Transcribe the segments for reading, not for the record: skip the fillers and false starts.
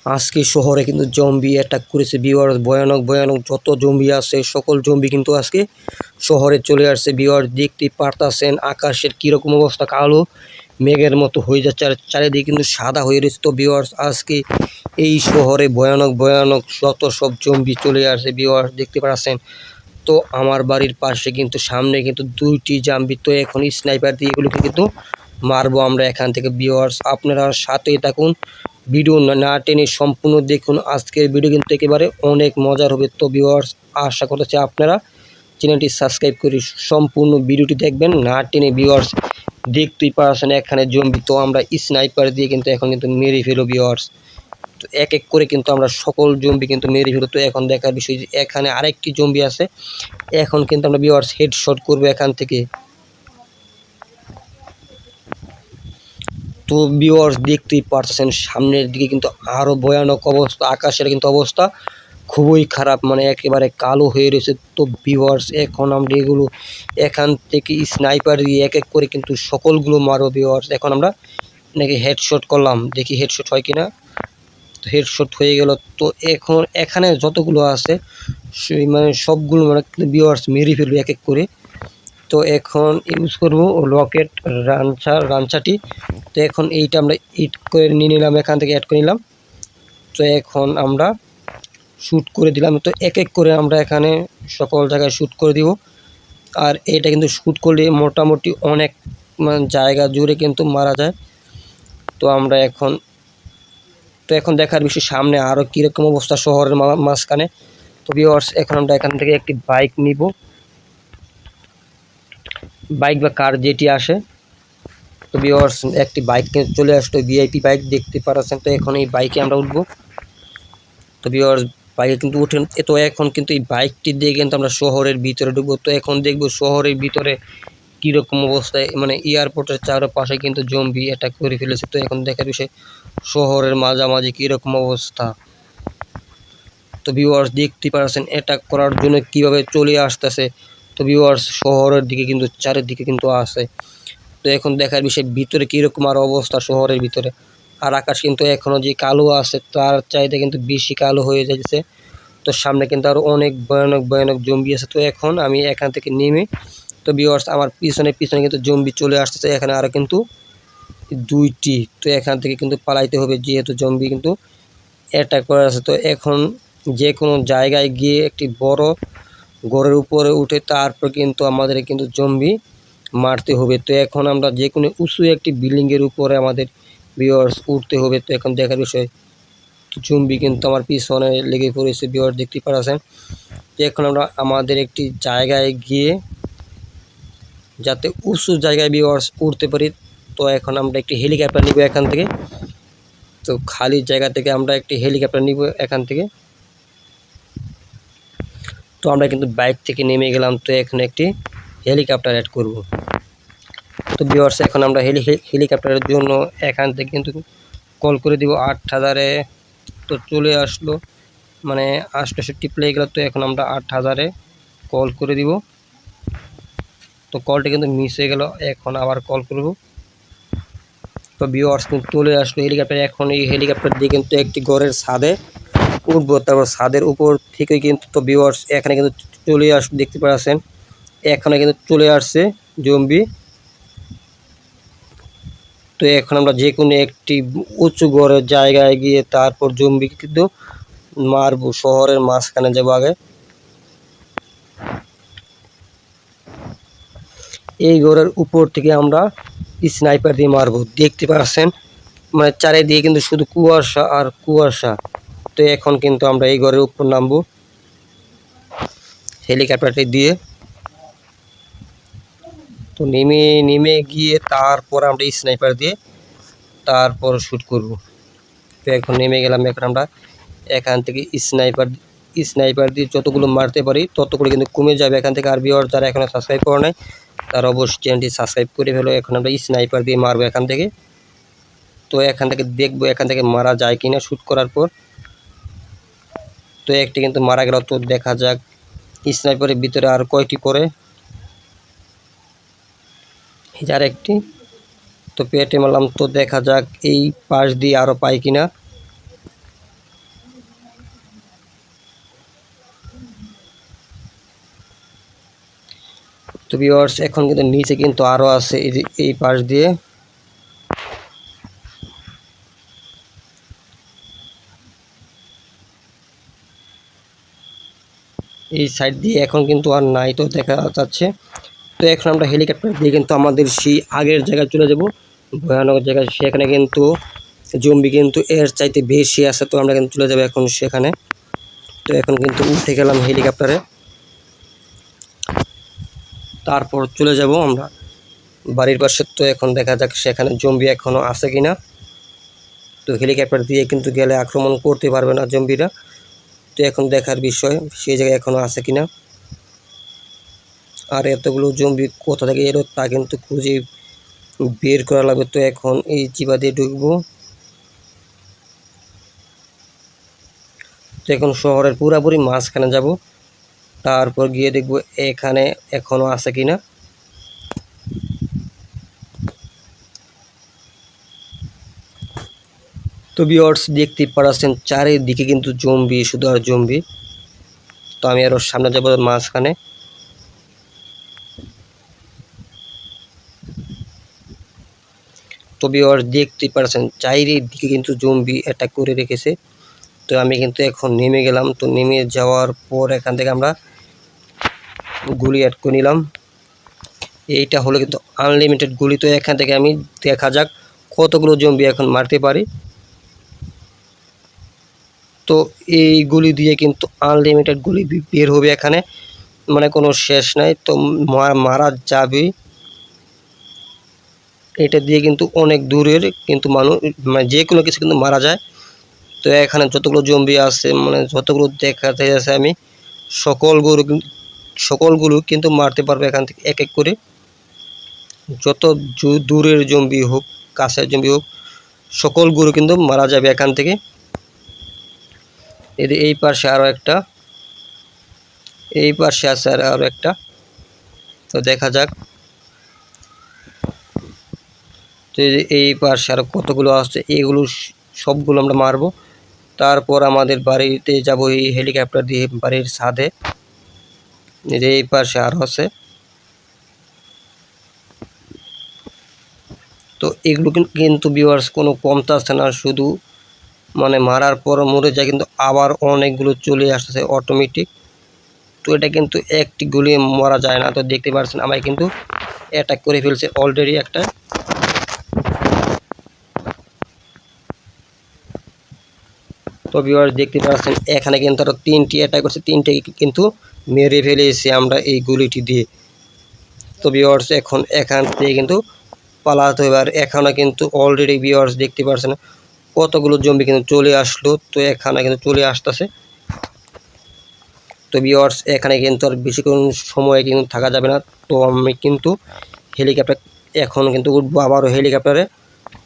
আজকে শহরে কিন্তু জম্বি অ্যাটাক করেছে ভিউয়ার্স। ভয়ানক ভয়ানক যত জম্বি আছে সকল জম্বি কিন্তু আজকে শহরে চলে আসছে ভিউয়ার্স। দেখতেই পারতাছেন আকাশের কীরকম অবস্থা, কালো মেঘের মতো হয়ে যাচ্ছে আর চারিদিকে কিন্তু সাদা হয়ে রয়েছে। তো ভিউয়ার্স আজকে এই শহরে ভয়ানক ভয়ানক যত সব জম্বি চলে আসছে ভিউয়ার্স, দেখতে পাচ্ছেন। তো আমার বাড়ির পাশে কিন্তু সামনে কিন্তু 2টি জম্বি, তো এখন স্নাইপার দিয়ে এগুলোকে কিন্তু মারবো আমরা এখান থেকে ভিউয়ার্স। আপনারা সাথেই থাকুন, ভিডিও না টেনে সম্পূর্ণ দেখুন। আজকের ভিডিও কিন্তু একেবারে অনেক মজার হবে। তো ভিউয়ার্স আশা করতেছি আপনারা চ্যানেলটি সাবস্ক্রাইব করে সম্পূর্ণ ভিডিওটি দেখবেন না টেনে ভিউয়ার্স। দেখতেই পাচ্ছেন এখানে জম্বি, তো আমরা স্নাইপার দিয়ে কিন্তু এখন কিন্তু মেরে ফেলো ভিউয়ার্স। তো এক এক করে কিন্তু আমরা সকল জম্বি কিন্তু মেরে ফেলো। তো এখন দেখার বিষয় যে এখানে আরেকটি জম্বি আছে, এখন কিন্তু আমরা ভিউয়ার্স হেডশট করবো এখান থেকে। তো ভিউয়ার্স দেখতেই পারতেছেন সামনের দিকে কিন্তু আরও ভয়ানক অবস্থা, আকাশের কিন্তু অবস্থা খুবই খারাপ, মানে একেবারে কালো হয়ে রয়েছে। তো ভিউয়ার্স এখন আমরা এগুলো এখান থেকে স্নাইপার দিয়ে এক এক করে কিন্তু সকলগুলো মারো ভিউয়ার্স। এখন আমরা নাকি হেডশট করলাম, দেখি হেডশট হয় কিনা। তো হেডশট হয়ে গেল। তো এখন এখানে যতগুলো আছে সেই মানে সবগুলো মানে ভিউয়ার্স মেরে ফেলবে এক এক করে। তো এখন ইউজ করব রকেট রাঞ্চাটি। তো এখন এইটা আমরা ইট করে নিয়ে নিলাম, এখান থেকে অ্যাড করে নিলাম। তো এখন আমরা শ্যুট করে দিলাম। তো এক এক করে আমরা এখানে সকল জায়গায় শ্যুট করে দিব। আর এটা কিন্তু শ্যুট করলে মোটামুটি অনেক জায়গা জুড়ে কিন্তু মারা যায়। তো আমরা এখন দেখার বিষয় সামনে আরও কীরকম অবস্থা শহরের মাঝখানে। তো ভিউয়ার্স এখন আমরা এখান থেকে একটি বাইক নিব, বাইক বা কার যেটি আসে। তো ভিউয়ার্স একটি বাইক নিয়ে চলে আসলো, ভিআইপি বাইক দেখতে পাচ্ছেন। তো এখন এই বাইকে আমরা উঠবো। তো ভিউয়ার্স বাইকে কিন্তু উঠেন। তো এখন কিন্তু এই বাইকটি দিয়ে কিন্তু আমরা শহরের ভিতরে ঢুকবো। তো এখন দেখবো শহরের ভিতরে কীরকম অবস্থায়, মানে এয়ারপোর্টের চারপাশে কিন্তু জম্বি অ্যাটাক করে ফেলেছে। তো এখন দেখার বিষয় শহরের মাঝামাঝি কীরকম অবস্থা। তো ভিউয়ার্স দেখতে পাচ্ছেন অ্যাটাক করার জন্য কিভাবে চলে আসতেছে। তো ভিউয়ার্স শহরের দিকে কিন্তু চারিদিকে কিন্তু আসে। তো এখন দেখার বিষয় ভিতরে কীরকম আর অবস্থা শহরের ভিতরে। আর আকাশ কিন্তু এখনও যে কালো আছে তার চাইতে কিন্তু বেশি কালো হয়ে যাচ্ছে। তো সামনে কিন্তু আরও অনেক ভয়ানক ভয়ানক জম্বি আছে। তো এখন আমি এখান থেকে নেমে, তো ভিউয়ার্স আমার পিছনে কিন্তু জম্বি চলে আসতেছে, এখানে আরও কিন্তু 2টি। তো এখান থেকে কিন্তু পালাইতে হবে যেহেতু জম্বি কিন্তু অ্যাটাক করা আছে। তো এখন যে কোনো জায়গায় গিয়ে একটি বড় ঘরের উপরে উঠে তারপর কিন্তু আমাদের কিন্তু জম্বি মারতে হবে। তো এখন আমরা যে কোনো উঁচু একটি বিল্ডিংয়ের উপরে আমাদের ভিউয়ার্স উঠতে হবে। তো এখন দেখার বিষয় জম্বি কিন্তু আমার পিছনে লেগে পড়েছে ভিউয়ার্স, দেখতে পাচ্ছেন। তো এখন আমরা আমাদের একটি জায়গায় গিয়ে যাতে উঁচু জায়গায় ভিউয়ার্স উঠতে পারি। তো এখন আমরা একটি হেলিকপ্টার নিব এখান থেকে। তো খালি জায়গা থেকে আমরা একটি হেলিকপ্টার নিব এখান থেকে। তো আমরা কিন্তু বাইক থেকে নেমে গেলাম। তো এখন একটি হেলিকপ্টার অ্যাড করব। তো ভিউয়ার্স এখন আমরা হেলিকপ্টারের জন্য এখান থেকে কিন্তু কল করে দিব 8000-এ। তো চলে আসলো, মানে 68 প্লে গেল। তো এখন আমরা 8000-এ কল করে দিব। তো কলটা কিন্তু মিস হয়ে গেল, এখন আবার কল করব। তো ভিউয়ার্স কিন্তু চলে আসলো হেলিকপ্টার। এখন এই হেলিকপ্টার দিয়ে কিন্তু একটি ঘরের ছাদে উঠবো, তারপর ছাদের উপর থেকে কিন্তু, তো ভিউয়ার্স এখানে কিন্তু চলে আসলো, দেখতে পাচ্ছেন এখানে কিন্তু চলে আসছে জম্বি। তো এখন আমরা যে কোনো একটি উঁচু ঘরের জায়গায় গিয়ে তারপর জম্বি কিন্তু মারবো, শহরের মাঝখানে যাবো আগে। এই ঘরের উপর থেকে আমরা স্নাইপার দিয়ে মারবো, দেখতে পাচ্ছেন মানে চারিদিকে কিন্তু শুধু কুয়াশা আর কুয়াশা। তো এখন কিন্তু আমরা এই ঘরের উপর নামবো হেলিকপ্টারটি দিয়ে। তো নেমে গিয়ে তারপর আমরা স্নাইপার দিয়ে তারপর শ্যুট করব। তো এখন নেমে গেলাম। এখন আমরা এখান থেকে স্নাইপার দিয়ে যতগুলো মারতে পারি ততগুলো কিন্তু কমে যাবে এখান থেকে। আর ভিউয়ার যারা এখনও সাবস্ক্রাইব করে নাই তারা অবশ্যই চ্যানেলটি সাবস্ক্রাইব করে ফেলো। এখন আমরা স্নাইপার দিয়ে মারবো এখান থেকে। তো এখান থেকে দেখবো এখান থেকে মারা যায় কিনা শ্যুট করার পর। তো একটি কিন্তু মারা গেল। তো দেখা যাক স্নাইপারের ভিতরে আর কয়টি পড়ে। এই যার একটি, তো পেটে মারলাম। তো দেখা যাক এই পাশ দিয়ে আরও পাই কিনা। তো ভিউয়ার্স এখন কিন্তু নিচে কিন্তু আরও আছে, এই যে এই পাশ দিয়ে এই সাইড দিয়ে এখন কিন্তু আর নাই, তো দেখা যাচ্ছে। তো এখন আমরা হেলিকপ্টার দিয়ে কিন্তু আমাদের সেই আগের জায়গায় চলে যাব, ভয়ানক জায়গায়। সেখানে কিন্তু জম্বি কিন্তু এর চাইতে বেশি আছে, তো আমরা কিন্তু চলে যাবো এখন সেখানে। তো এখন কিন্তু উঠে গেলাম হেলিকপ্টারে, তারপর চলে যাব আমরা বাড়ির পাশে। তো এখন দেখা যাক সেখানে জম্বি এখনও আছে কিনা। তো হেলিকপ্টার দিয়ে কিন্তু গেলে আক্রমণ করতে পারবে না জম্বিরা, তো এখন দেখার বিষয় সেই জায়গায় এখনও আছে কিনা। আর এতগুলো জম্বি কোথা থেকে এলো তা কিন্তু খুঁজে বের করা লাগবে। তো এখন এই চিপা দিয়ে ঢুকবো। তো এখন শহরের পুরাপুরি মাঝখানে যাব, তারপর গিয়ে দেখবো এখানে এখনও আছে কিনা। তো ভিউয়ার্স দেখতে পাচ্ছেন চারিদিকে কিন্তু জম্বি, শুধু আর জম্বি। তো আমি আরও সামনে যাব মাঝখানে। তো ভিউয়ার্স দেখতে পাচ্ছেন চারিদিকে কিন্তু জম্বি অ্যাটাক করে রেখেছে। তো আমি কিন্তু এখন নেমে গেলাম। তো নেমে যাওয়ার পর এখান থেকে আমরা গুলি অ্যাড করে নিলাম। এইটা হলো কিন্তু আনলিমিটেড গুলি। তো এখান থেকে আমি দেখা যাক কতগুলো জম্বি এখন মারতে পারি। তো এই গুলি দিয়ে কিন্তু আনলিমিটেড গুলি বের হবে এখানে, মানে কোনো শেষ নাই। তো মারা যাবে, এটা দিয়ে কিন্তু অনেক দূরের কিন্তু মানুষ, মানে যে কোনো কিছু কিন্তু মারা যায়। তো এখানে যতগুলো জম্বি আছে, মানে যতগুলো দেখা যাচ্ছে, আমি সকলগুলো কিন্তু মারতে পারবো এখান থেকে এক এক করে। যত দূরের জম্বি হোক, কাছের জম্বি হোক, সকলগুলো কিন্তু মারা যাবে এখান থেকে। এই পাশে আরও একটা, এই পাশে আছে আরও একটা। তো দেখা যাক। তো এই পাশে আরও কতগুলো আছে, এইগুলো সবগুলো আমরা মারবো। তারপর আমাদের বাড়িতে যাব এই হেলিকপ্টার দিয়ে বাড়ির ছাদে। এই পাশে আরও আছে। তো এগুলো কিন্তু ভিউয়ার্স কোনো কমতাছে না, শুধু মানে মারার পর মরে যায়, কিন্তু আবার অনেকগুলো চলে আসতেছে অটোমেটিক। তো এটা কিন্তু একটি গুলি মারা যায় না। তো দেখতে পাচ্ছেন আমায় কিন্তু অ্যাটাক করে ফেলছে অলরেডি একটা। তো ভিউয়ার্স দেখতে পাচ্ছেন এখানে কিন্তু আরও 3টি অ্যাটাক করছে, 3টে কিন্তু মেরে ফেলেছি আমরা এই গুলিটি দিয়ে। তো ভিউয়ার্স এখন এখান থেকে কিন্তু পালাতে হবে। আর এখানে কিন্তু অলরেডি ভিউয়ার্স দেখতে পাচ্ছেন কতগুলো জম্বি কিন্তু চলে আসলো। তো এখানে কিন্তু চলে আসতেছে। তো ভিউয়ার্স এখানে কিন্তু আর বেশিক্ষণ সময় কিন্তু থাকা যাবে না। তো আমি কিন্তু হেলিকপ্টার এখন কিন্তু উঠবো আবারও হেলিকপ্টারে।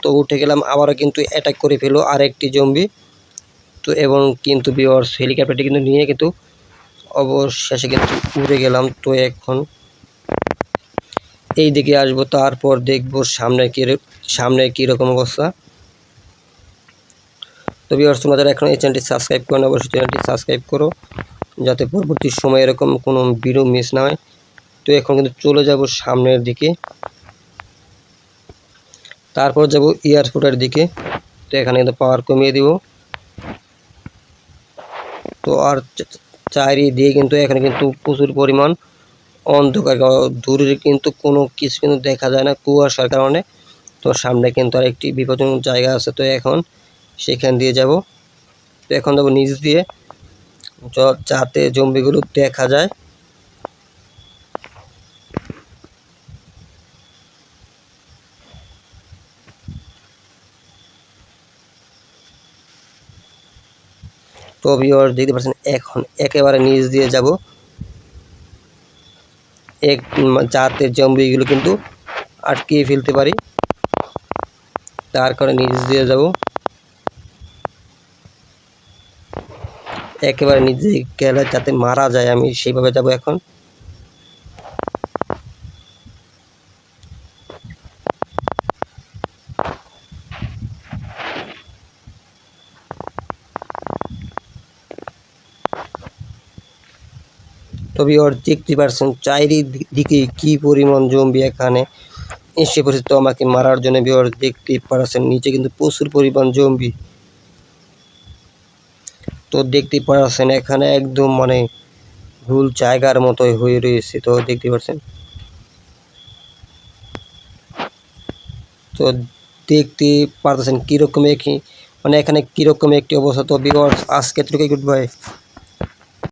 তো উঠে গেলাম, আবারও কিন্তু অ্যাটাক করে ফেলো আরেকটি জম্বি। তো এবং কিন্তু ভিউয়ার্স হেলিকপ্টারটি কিন্তু নিয়ে কিন্তু অবশেষে কিন্তু উড়ে গেলাম। তো এখন এই দিকে আসবো, তারপর দেখবো সামনে কীরকম অবস্থা। তো ভিউয়ার্স তোমরা যারা এখন এই চ্যানেলটি সাবস্ক্রাইব করো না, অবশ্যই চ্যানেলটি সাবস্ক্রাইব করো, যাতে পরবর্তী সময়ে এরকম কোনো ভিডিও মিস না হয়। তো এখন কিন্তু চলে যাব সামনের দিকে, তারপর যাব এয়ারপোর্টের দিকে। তো এখানে কিন্তু পাওয়ার কমিয়ে দিব। তো আর চারিদিকে কিন্তু এখানে কিন্তু প্রচুর পরিমাণ অন্ধকার, দূরে কিন্তু কোনো কিছু কিন্তু দেখা যায় না কুয়াশার কারণে। তো সামনে কিন্তু আর একটি বিপজ্জনক জায়গা আছে, তো এখন সেখান দিয়ে যাব। তো এখন যাবো নিচ দিয়ে, যাতে জম্বিগুলো দেখা যায়। তো ভিউয়ার্স দেখতে পাচ্ছেন এখন একেবারে নিচ দিয়ে যাব, যাতে জম্বিগুলো কিন্তু আটকিয়ে ফেলতে পারি, তার কারণে নিচ দিয়ে যাব। একেবারে নিচে গেলে যাতে মারা যায়, আমি সেইভাবে যাব এখন। তো ভিউয়ার্স দেখতে পাচ্ছেন চারিদিকে কি পরিমাণ জম্বি এখানে এসে পড়েছে তো আমাকে মারার জন্য। ভিউয়ার্স দেখতে পাচ্ছেন নিচে কিন্তু প্রচুর পরিমাণ জম্বি। তো দেখতে পাচ্ছেন এখানে একদম মানে ভুল জায়গার মতোই হয়ে রয়েছে। তো দেখতে পাচ্ছেন, তো দেখতে পারতেছেন কীরকম মানে এখানে কীরকম একটি অবস্থা। তো ভিউয়ার্স আজকে এতটুকুই, গুড বাই।